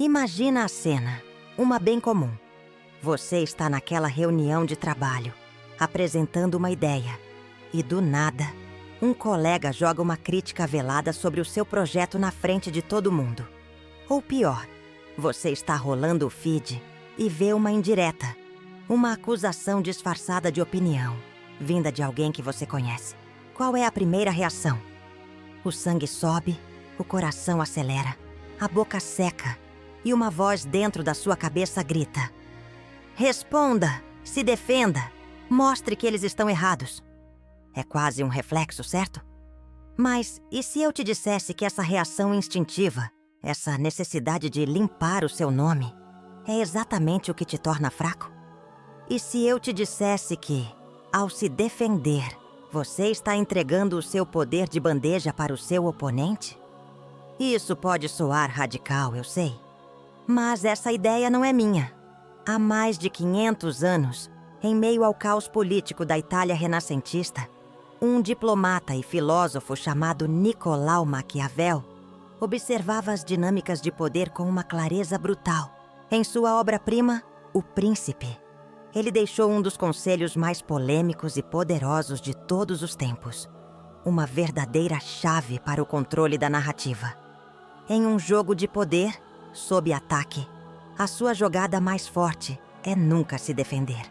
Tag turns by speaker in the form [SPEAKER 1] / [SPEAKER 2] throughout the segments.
[SPEAKER 1] Imagina a cena, uma bem comum. Você está naquela reunião de trabalho, apresentando uma ideia, e do nada, um colega joga uma crítica velada sobre o seu projeto na frente de todo mundo. Ou pior, você está rolando o feed e vê uma indireta, uma acusação disfarçada de opinião, vinda de alguém que você conhece. Qual é a primeira reação? O sangue sobe, o coração acelera, a boca seca e uma voz dentro da sua cabeça grita: responda, se defenda, mostre que eles estão errados. É quase um reflexo, certo? Mas e se eu te dissesse que essa reação instintiva, essa necessidade de limpar o seu nome, é exatamente o que te torna fraco? E se eu te dissesse que, ao se defender, você está entregando o seu poder de bandeja para o seu oponente? Isso pode soar radical, eu sei. Mas essa ideia não é minha. Há mais de 500 anos, em meio ao caos político da Itália renascentista, um diplomata e filósofo chamado Nicolau Maquiavel observava as dinâmicas de poder com uma clareza brutal. Em sua obra-prima, O Príncipe, ele deixou um dos conselhos mais polêmicos e poderosos de todos os tempos, uma verdadeira chave para o controle da narrativa. Em um jogo de poder, sob ataque, a sua jogada mais forte é nunca se defender.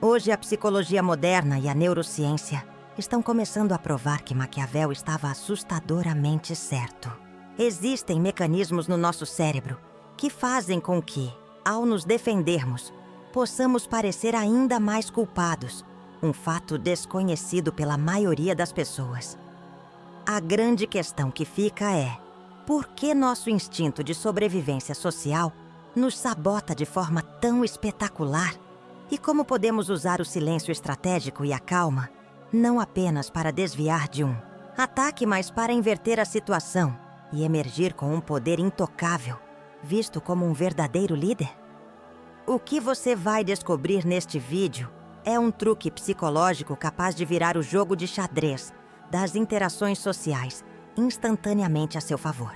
[SPEAKER 1] Hoje, a psicologia moderna e a neurociência estão começando a provar que Maquiavel estava assustadoramente certo. Existem mecanismos no nosso cérebro que fazem com que, ao nos defendermos, possamos parecer ainda mais culpados, um fato desconhecido pela maioria das pessoas. A grande questão que fica é: por que nosso instinto de sobrevivência social nos sabota de forma tão espetacular? E como podemos usar o silêncio estratégico e a calma, não apenas para desviar de um ataque, mas para inverter a situação e emergir com um poder intocável, visto como um verdadeiro líder? O que você vai descobrir neste vídeo é um truque psicológico capaz de virar o jogo de xadrez das interações sociais instantaneamente a seu favor.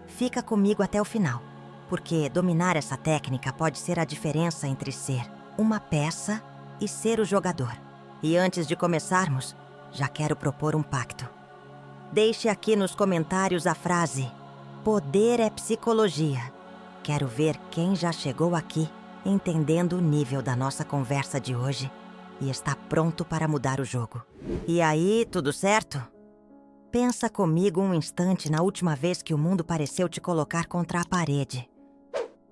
[SPEAKER 1] Fica comigo até o final, porque dominar essa técnica pode ser a diferença entre ser uma peça e ser o jogador. E antes de começarmos, já quero propor um pacto. Deixe aqui nos comentários a frase: poder é psicologia. Quero ver quem já chegou aqui entendendo o nível da nossa conversa de hoje e está pronto para mudar o jogo. E aí, tudo certo? Pensa comigo um instante na última vez que o mundo pareceu te colocar contra a parede.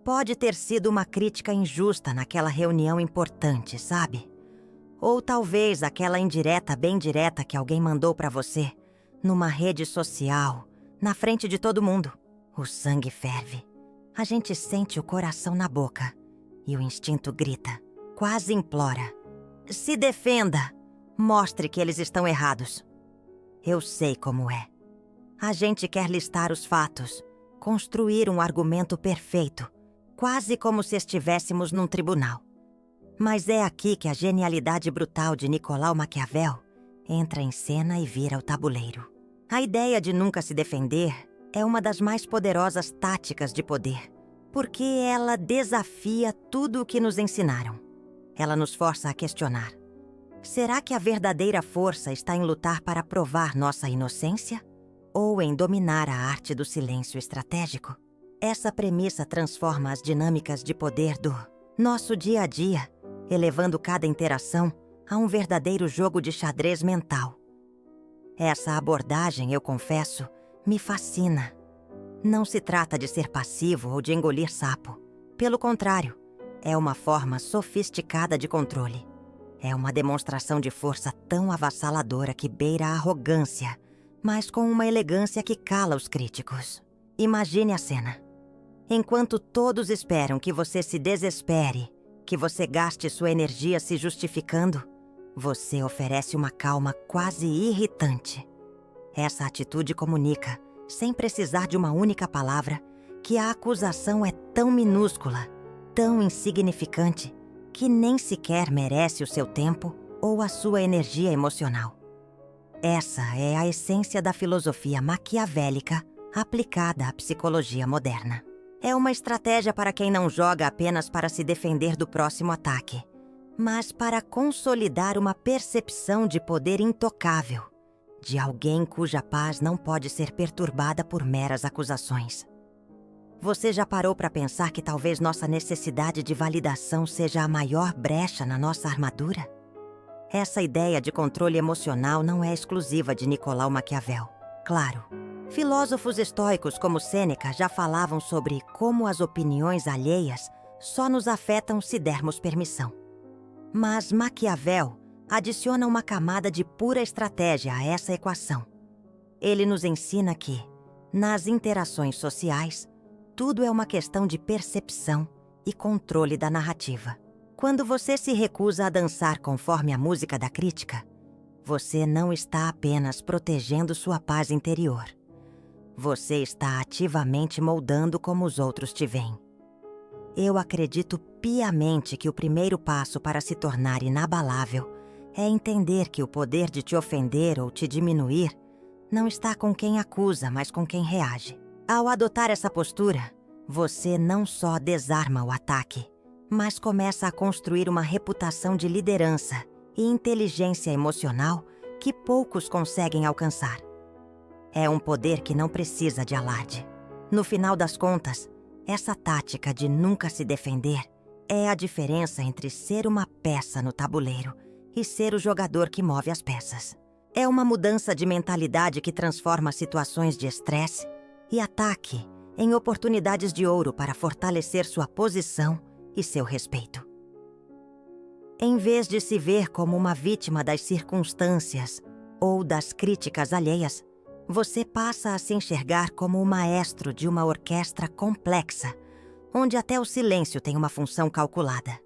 [SPEAKER 1] Pode ter sido uma crítica injusta naquela reunião importante, sabe? Ou talvez aquela indireta bem direta que alguém mandou pra você, numa rede social, na frente de todo mundo. O sangue ferve. A gente sente o coração na boca. E o instinto grita, quase implora: se defenda! Mostre que eles estão errados. Eu sei como é. A gente quer listar os fatos, construir um argumento perfeito, quase como se estivéssemos num tribunal. Mas é aqui que a genialidade brutal de Nicolau Maquiavel entra em cena e vira o tabuleiro. A ideia de nunca se defender é uma das mais poderosas táticas de poder, porque ela desafia tudo o que nos ensinaram. Ela nos força a questionar: será que a verdadeira força está em lutar para provar nossa inocência? Ou em dominar a arte do silêncio estratégico? Essa premissa transforma as dinâmicas de poder do nosso dia a dia, elevando cada interação a um verdadeiro jogo de xadrez mental. Essa abordagem, eu confesso, me fascina. Não se trata de ser passivo ou de engolir sapo. Pelo contrário, é uma forma sofisticada de controle. É uma demonstração de força tão avassaladora que beira a arrogância, mas com uma elegância que cala os críticos. Imagine a cena. Enquanto todos esperam que você se desespere, que você gaste sua energia se justificando, você oferece uma calma quase irritante. Essa atitude comunica, sem precisar de uma única palavra, que a acusação é tão minúscula, tão insignificante, que nem sequer merece o seu tempo ou a sua energia emocional. Essa é a essência da filosofia maquiavélica aplicada à psicologia moderna. É uma estratégia para quem não joga apenas para se defender do próximo ataque, mas para consolidar uma percepção de poder intocável, de alguém cuja paz não pode ser perturbada por meras acusações. Você já parou para pensar que talvez nossa necessidade de validação seja a maior brecha na nossa armadura? Essa ideia de controle emocional não é exclusiva de Nicolau Maquiavel. Claro, filósofos estoicos como Sêneca já falavam sobre como as opiniões alheias só nos afetam se dermos permissão. Mas Maquiavel adiciona uma camada de pura estratégia a essa equação. Ele nos ensina que, nas interações sociais, tudo é uma questão de percepção e controle da narrativa. Quando você se recusa a dançar conforme a música da crítica, você não está apenas protegendo sua paz interior. Você está ativamente moldando como os outros te veem. Eu acredito piamente que o primeiro passo para se tornar inabalável é entender que o poder de te ofender ou te diminuir não está com quem acusa, mas com quem reage. Ao adotar essa postura, você não só desarma o ataque, mas começa a construir uma reputação de liderança e inteligência emocional que poucos conseguem alcançar. É um poder que não precisa de alarde. No final das contas, essa tática de nunca se defender é a diferença entre ser uma peça no tabuleiro e ser o jogador que move as peças. É uma mudança de mentalidade que transforma situações de estresse e ataque em oportunidades de ouro para fortalecer sua posição e seu respeito. Em vez de se ver como uma vítima das circunstâncias ou das críticas alheias, você passa a se enxergar como o maestro de uma orquestra complexa, onde até o silêncio tem uma função calculada.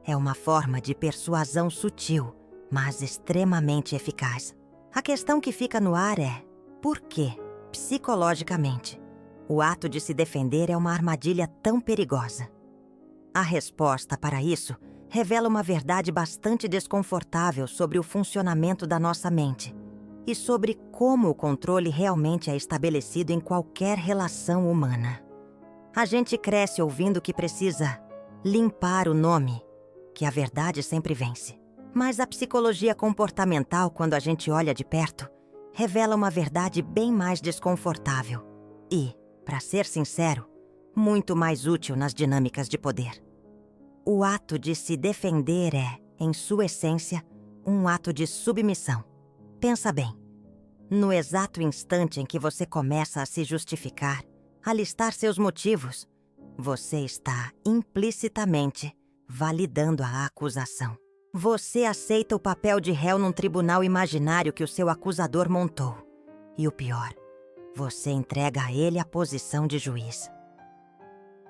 [SPEAKER 1] É uma forma de persuasão sutil, mas extremamente eficaz. A questão que fica no ar é: por que, psicologicamente, o ato de se defender é uma armadilha tão perigosa? A resposta para isso revela uma verdade bastante desconfortável sobre o funcionamento da nossa mente e sobre como o controle realmente é estabelecido em qualquer relação humana. A gente cresce ouvindo que precisa limpar o nome, que a verdade sempre vence. Mas a psicologia comportamental, quando a gente olha de perto, revela uma verdade bem mais desconfortável e, para ser sincero, muito mais útil nas dinâmicas de poder. O ato de se defender é, em sua essência, um ato de submissão. Pensa bem, no exato instante em que você começa a se justificar, a listar seus motivos, você está implicitamente validando a acusação. Você aceita o papel de réu num tribunal imaginário que o seu acusador montou. E o pior, você entrega a ele a posição de juiz.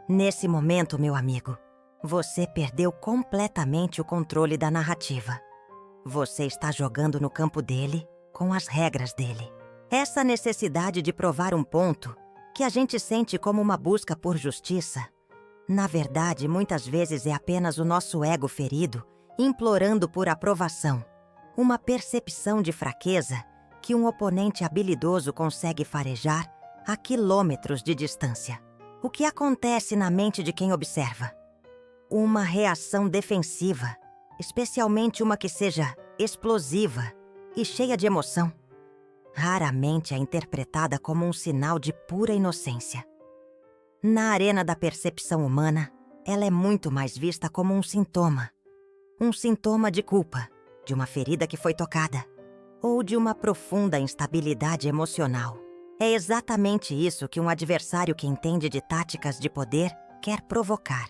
[SPEAKER 1] Nesse momento, meu amigo, você perdeu completamente o controle da narrativa. Você está jogando no campo dele, com as regras dele. Essa necessidade de provar um ponto, que a gente sente como uma busca por justiça, na verdade, muitas vezes é apenas o nosso ego ferido, implorando por aprovação, uma percepção de fraqueza que um oponente habilidoso consegue farejar a quilômetros de distância. O que acontece na mente de quem observa? Uma reação defensiva, especialmente uma que seja explosiva e cheia de emoção. Raramente é interpretada como um sinal de pura inocência. Na arena da percepção humana, ela é muito mais vista como um sintoma. Um sintoma de culpa, de uma ferida que foi tocada, ou de uma profunda instabilidade emocional. É exatamente isso que um adversário que entende de táticas de poder quer provocar.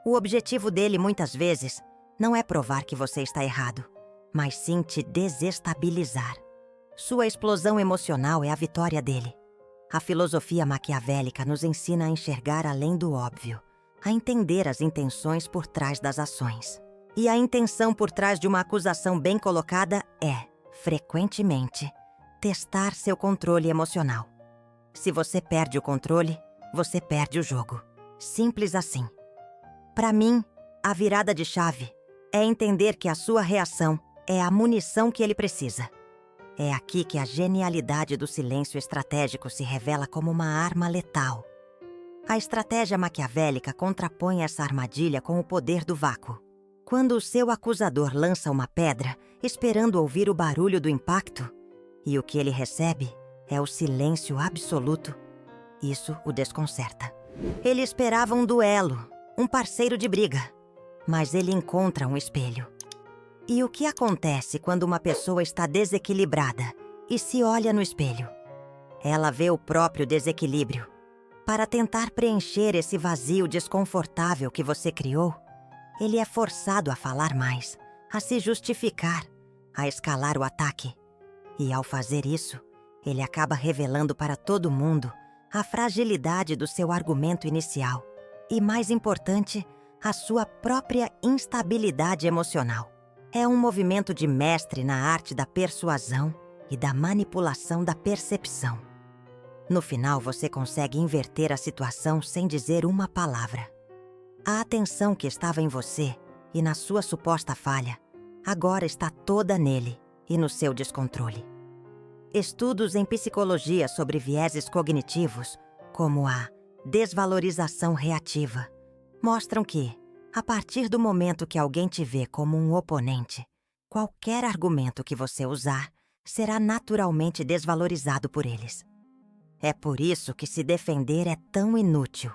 [SPEAKER 1] O objetivo dele, muitas vezes, não é provar que você está errado, mas sim te desestabilizar. Sua explosão emocional é a vitória dele. A filosofia maquiavélica nos ensina a enxergar além do óbvio, a entender as intenções por trás das ações. E a intenção por trás de uma acusação bem colocada é, frequentemente, testar seu controle emocional. Se você perde o controle, você perde o jogo. Simples assim. Para mim, a virada de chave é entender que a sua reação é a munição que ele precisa. É aqui que a genialidade do silêncio estratégico se revela como uma arma letal. A estratégia maquiavélica contrapõe essa armadilha com o poder do vácuo. Quando o seu acusador lança uma pedra, esperando ouvir o barulho do impacto, e o que ele recebe é o silêncio absoluto, isso o desconcerta. Ele esperava um duelo, um parceiro de briga, mas ele encontra um espelho. E o que acontece quando uma pessoa está desequilibrada e se olha no espelho? Ela vê o próprio desequilíbrio. Para tentar preencher esse vazio desconfortável que você criou, ele é forçado a falar mais, a se justificar, a escalar o ataque. E ao fazer isso, ele acaba revelando para todo mundo a fragilidade do seu argumento inicial e, mais importante, a sua própria instabilidade emocional. É um movimento de mestre na arte da persuasão e da manipulação da percepção. No final, você consegue inverter a situação sem dizer uma palavra. A atenção que estava em você e na sua suposta falha, agora está toda nele e no seu descontrole. Estudos em psicologia sobre vieses cognitivos, como a desvalorização reativa, mostram que, a partir do momento que alguém te vê como um oponente, qualquer argumento que você usar será naturalmente desvalorizado por eles. É por isso que se defender é tão inútil.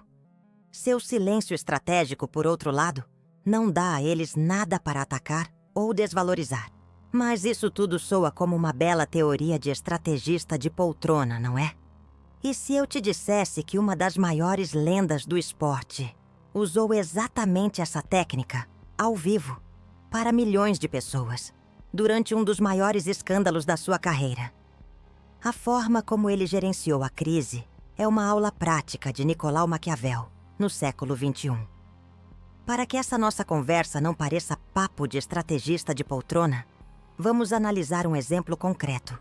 [SPEAKER 1] Seu silêncio estratégico, por outro lado, não dá a eles nada para atacar ou desvalorizar. Mas isso tudo soa como uma bela teoria de estrategista de poltrona, não é? E se eu te dissesse que uma das maiores lendas do esporte usou exatamente essa técnica, ao vivo, para milhões de pessoas, durante um dos maiores escândalos da sua carreira? A forma como ele gerenciou a crise é uma aula prática de Nicolau Maquiavel, no século XXI. Para que essa nossa conversa não pareça papo de estrategista de poltrona, vamos analisar um exemplo concreto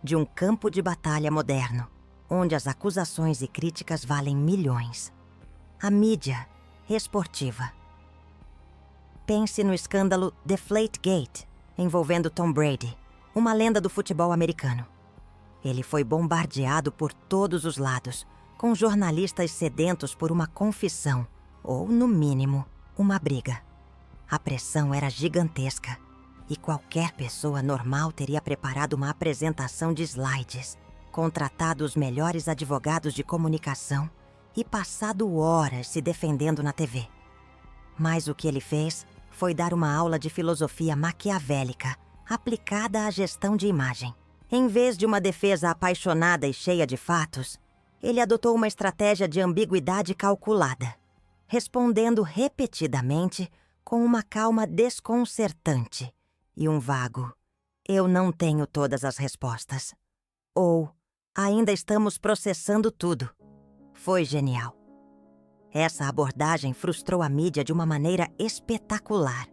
[SPEAKER 1] de um campo de batalha moderno, onde as acusações e críticas valem milhões. A mídia esportiva. Pense no escândalo Deflategate, envolvendo Tom Brady, uma lenda do futebol americano. Ele foi bombardeado por todos os lados, com jornalistas sedentos por uma confissão, ou, no mínimo, uma briga. A pressão era gigantesca, e qualquer pessoa normal teria preparado uma apresentação de slides, contratado os melhores advogados de comunicação e passado horas se defendendo na TV. Mas o que ele fez foi dar uma aula de filosofia maquiavélica aplicada à gestão de imagem. Em vez de uma defesa apaixonada e cheia de fatos, ele adotou uma estratégia de ambiguidade calculada, respondendo repetidamente com uma calma desconcertante e um vago "eu não tenho todas as respostas" ou "ainda estamos processando tudo". Foi genial. Essa abordagem frustrou a mídia de uma maneira espetacular.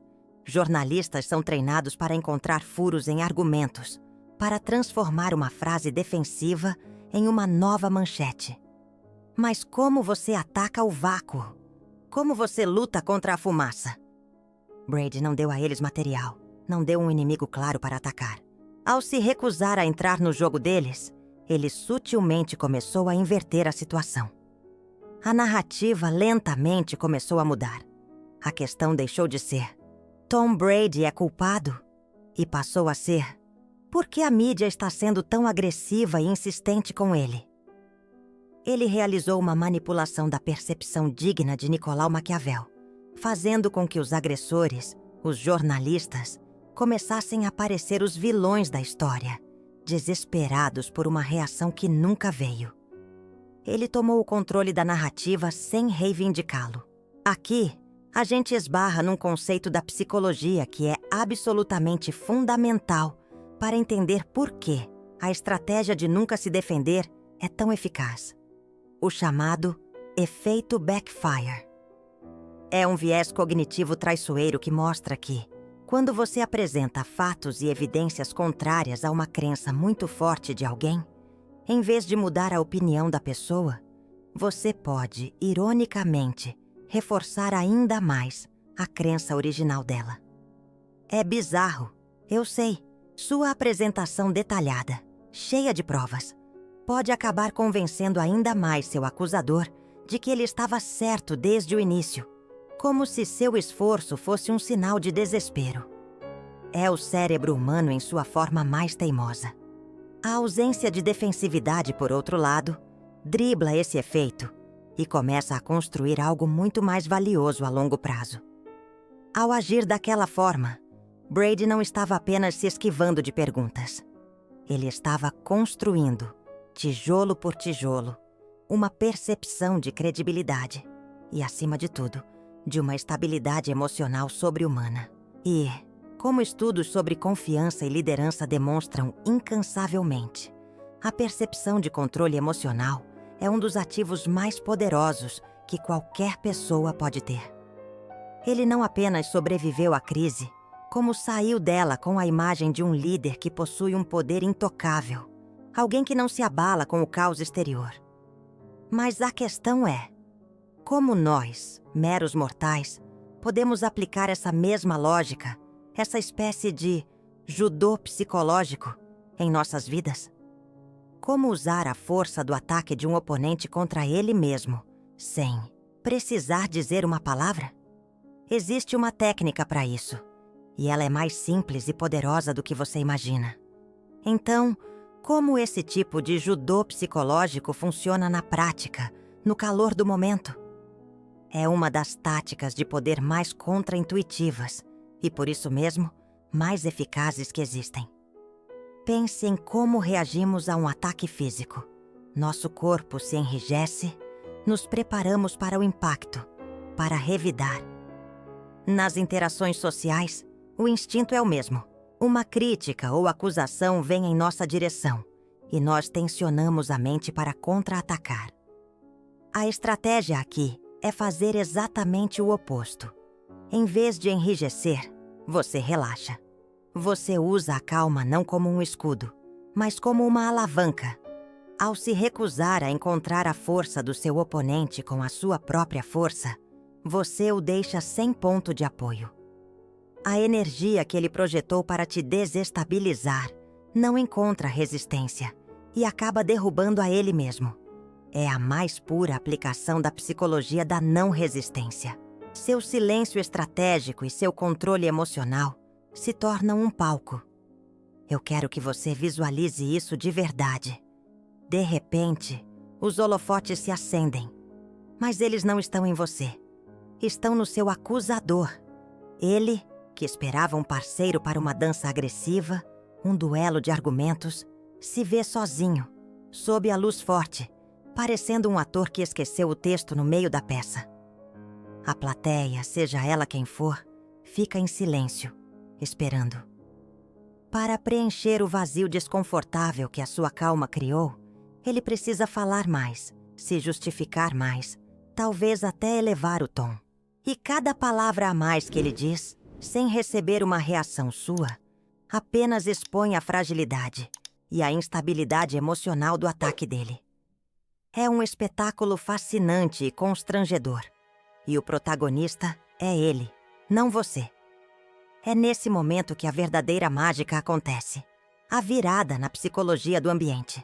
[SPEAKER 1] Jornalistas são treinados para encontrar furos em argumentos, para transformar uma frase defensiva em uma nova manchete. Mas como você ataca o vácuo? Como você luta contra a fumaça? Brady não deu a eles material, não deu um inimigo claro para atacar. Ao se recusar a entrar no jogo deles, ele sutilmente começou a inverter a situação. A narrativa lentamente começou a mudar. A questão deixou de ser "Tom Brady é culpado?" e passou a ser "por que a mídia está sendo tão agressiva e insistente com ele?" Ele realizou uma manipulação da percepção digna de Nicolau Maquiavel, fazendo com que os agressores, os jornalistas, começassem a parecer os vilões da história, desesperados por uma reação que nunca veio. Ele tomou o controle da narrativa sem reivindicá-lo. Aqui, a gente esbarra num conceito da psicologia que é absolutamente fundamental para entender por que a estratégia de nunca se defender é tão eficaz. O chamado efeito backfire. É um viés cognitivo traiçoeiro que mostra que, quando você apresenta fatos e evidências contrárias a uma crença muito forte de alguém, em vez de mudar a opinião da pessoa, você pode, ironicamente, reforçar ainda mais a crença original dela. É bizarro, eu sei. Sua apresentação detalhada, cheia de provas, pode acabar convencendo ainda mais seu acusador de que ele estava certo desde o início, como se seu esforço fosse um sinal de desespero. É o cérebro humano em sua forma mais teimosa. A ausência de defensividade, por outro lado, dribla esse efeito e começa a construir algo muito mais valioso a longo prazo. Ao agir daquela forma, Brady não estava apenas se esquivando de perguntas. Ele estava construindo, tijolo por tijolo, uma percepção de credibilidade e, acima de tudo, de uma estabilidade emocional sobre-humana. E, como estudos sobre confiança e liderança demonstram incansavelmente, a percepção de controle emocional é um dos ativos mais poderosos que qualquer pessoa pode ter. Ele não apenas sobreviveu à crise, como saiu dela com a imagem de um líder que possui um poder intocável, alguém que não se abala com o caos exterior. Mas a questão é, como nós, meros mortais, podemos aplicar essa mesma lógica, essa espécie de judô psicológico, em nossas vidas? Como usar a força do ataque de um oponente contra ele mesmo, sem precisar dizer uma palavra? Existe uma técnica para isso, e ela é mais simples e poderosa do que você imagina. Então, como esse tipo de judô psicológico funciona na prática, no calor do momento? É uma das táticas de poder mais contraintuitivas e, por isso mesmo, mais eficazes que existem. Pense em como reagimos a um ataque físico. Nosso corpo se enrijece, nos preparamos para o impacto, para revidar. Nas interações sociais, o instinto é o mesmo. Uma crítica ou acusação vem em nossa direção e nós tensionamos a mente para contra-atacar. A estratégia aqui é fazer exatamente o oposto. Em vez de enrijecer, você relaxa. Você usa a calma não como um escudo, mas como uma alavanca. Ao se recusar a encontrar a força do seu oponente com a sua própria força, você o deixa sem ponto de apoio. A energia que ele projetou para te desestabilizar não encontra resistência e acaba derrubando a ele mesmo. É a mais pura aplicação da psicologia da não resistência. Seu silêncio estratégico e seu controle emocional se tornam um palco. Eu quero que você visualize isso de verdade. De repente, os holofotes se acendem, mas eles não estão em você. Estão no seu acusador. Ele, que esperava um parceiro para uma dança agressiva, um duelo de argumentos, se vê sozinho, sob a luz forte, parecendo um ator que esqueceu o texto no meio da peça. A plateia, seja ela quem for, fica em silêncio, esperando. Para preencher o vazio desconfortável que a sua calma criou, ele precisa falar mais, se justificar mais, talvez até elevar o tom. E cada palavra a mais que ele diz, sem receber uma reação sua, apenas expõe a fragilidade e a instabilidade emocional do ataque dele. É um espetáculo fascinante e constrangedor. E o protagonista é ele, não você. É nesse momento que a verdadeira mágica acontece. A virada na psicologia do ambiente.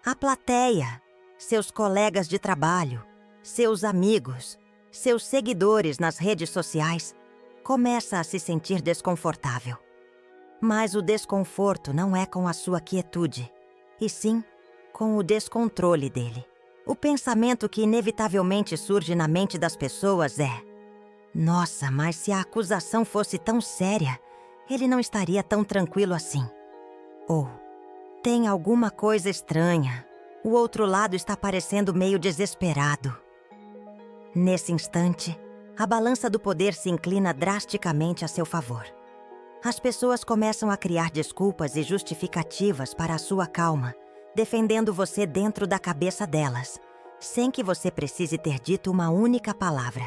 [SPEAKER 1] A plateia, seus colegas de trabalho, seus amigos, seus seguidores nas redes sociais, começa a se sentir desconfortável. Mas o desconforto não é com a sua quietude, e sim com o descontrole dele. O pensamento que inevitavelmente surge na mente das pessoas é: nossa, mas se a acusação fosse tão séria, ele não estaria tão tranquilo assim. Ou, tem alguma coisa estranha, o outro lado está parecendo meio desesperado. Nesse instante, a balança do poder se inclina drasticamente a seu favor. As pessoas começam a criar desculpas e justificativas para a sua calma, defendendo você dentro da cabeça delas, sem que você precise ter dito uma única palavra.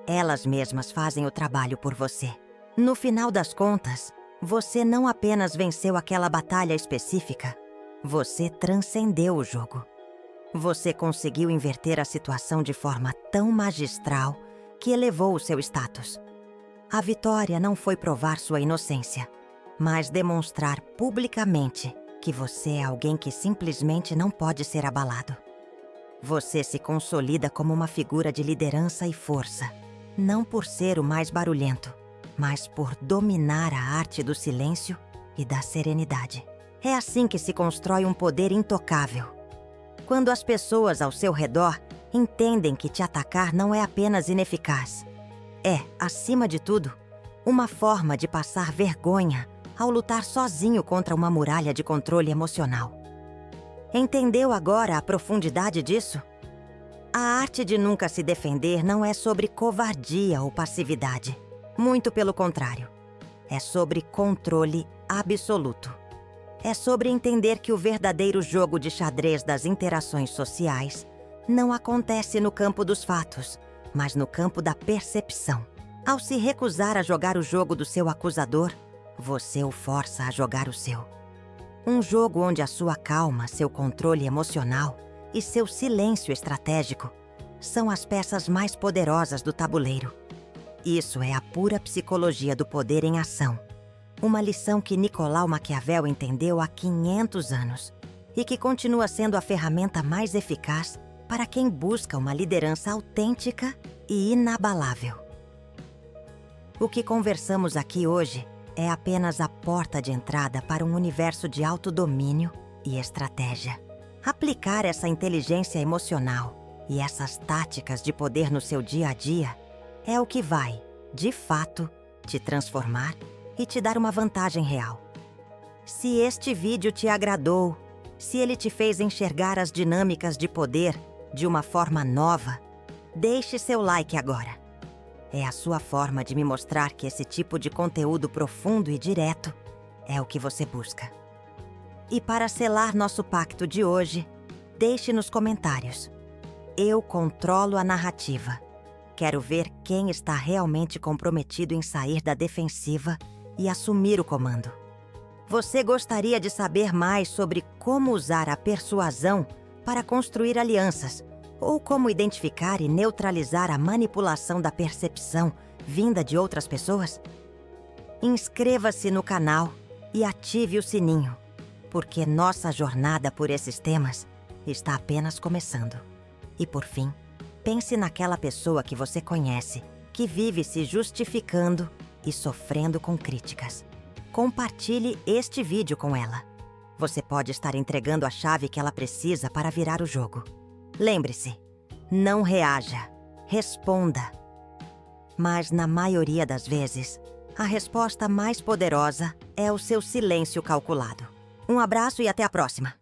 [SPEAKER 1] Elas mesmas fazem o trabalho por você. No final das contas, você não apenas venceu aquela batalha específica, você transcendeu o jogo. Você conseguiu inverter a situação de forma tão magistral que elevou o seu status. A vitória não foi provar sua inocência, mas demonstrar publicamente que você é alguém que simplesmente não pode ser abalado. Você se consolida como uma figura de liderança e força, não por ser o mais barulhento, mas por dominar a arte do silêncio e da serenidade. É assim que se constrói um poder intocável. Quando as pessoas ao seu redor entendem que te atacar não é apenas ineficaz, é, acima de tudo, uma forma de passar vergonha ao lutar sozinho contra uma muralha de controle emocional. Entendeu agora a profundidade disso? A arte de nunca se defender não é sobre covardia ou passividade. Muito pelo contrário. É sobre controle absoluto. É sobre entender que o verdadeiro jogo de xadrez das interações sociais não acontece no campo dos fatos, mas no campo da percepção. Ao se recusar a jogar o jogo do seu acusador, você o força a jogar o seu. Um jogo onde a sua calma, seu controle emocional e seu silêncio estratégico são as peças mais poderosas do tabuleiro. Isso é a pura psicologia do poder em ação. Uma lição que Nicolau Maquiavel entendeu há 500 anos e que continua sendo a ferramenta mais eficaz para quem busca uma liderança autêntica e inabalável. O que conversamos aqui hoje é apenas a porta de entrada para um universo de autodomínio e estratégia. Aplicar essa inteligência emocional e essas táticas de poder no seu dia a dia é o que vai, de fato, te transformar e te dar uma vantagem real. Se este vídeo te agradou, se ele te fez enxergar as dinâmicas de poder de uma forma nova, deixe seu like agora. É a sua forma de me mostrar que esse tipo de conteúdo profundo e direto é o que você busca. E para selar nosso pacto de hoje, deixe nos comentários: eu controlo a narrativa. Quero ver quem está realmente comprometido em sair da defensiva e assumir o comando. Você gostaria de saber mais sobre como usar a persuasão para construir alianças, ou como identificar e neutralizar a manipulação da percepção vinda de outras pessoas? Inscreva-se no canal e ative o sininho, porque nossa jornada por esses temas está apenas começando. E por fim, pense naquela pessoa que você conhece, que vive se justificando e sofrendo com críticas. Compartilhe este vídeo com ela. Você pode estar entregando a chave que ela precisa para virar o jogo. Lembre-se, não reaja, responda. Mas na maioria das vezes, a resposta mais poderosa é o seu silêncio calculado. Um abraço e até a próxima!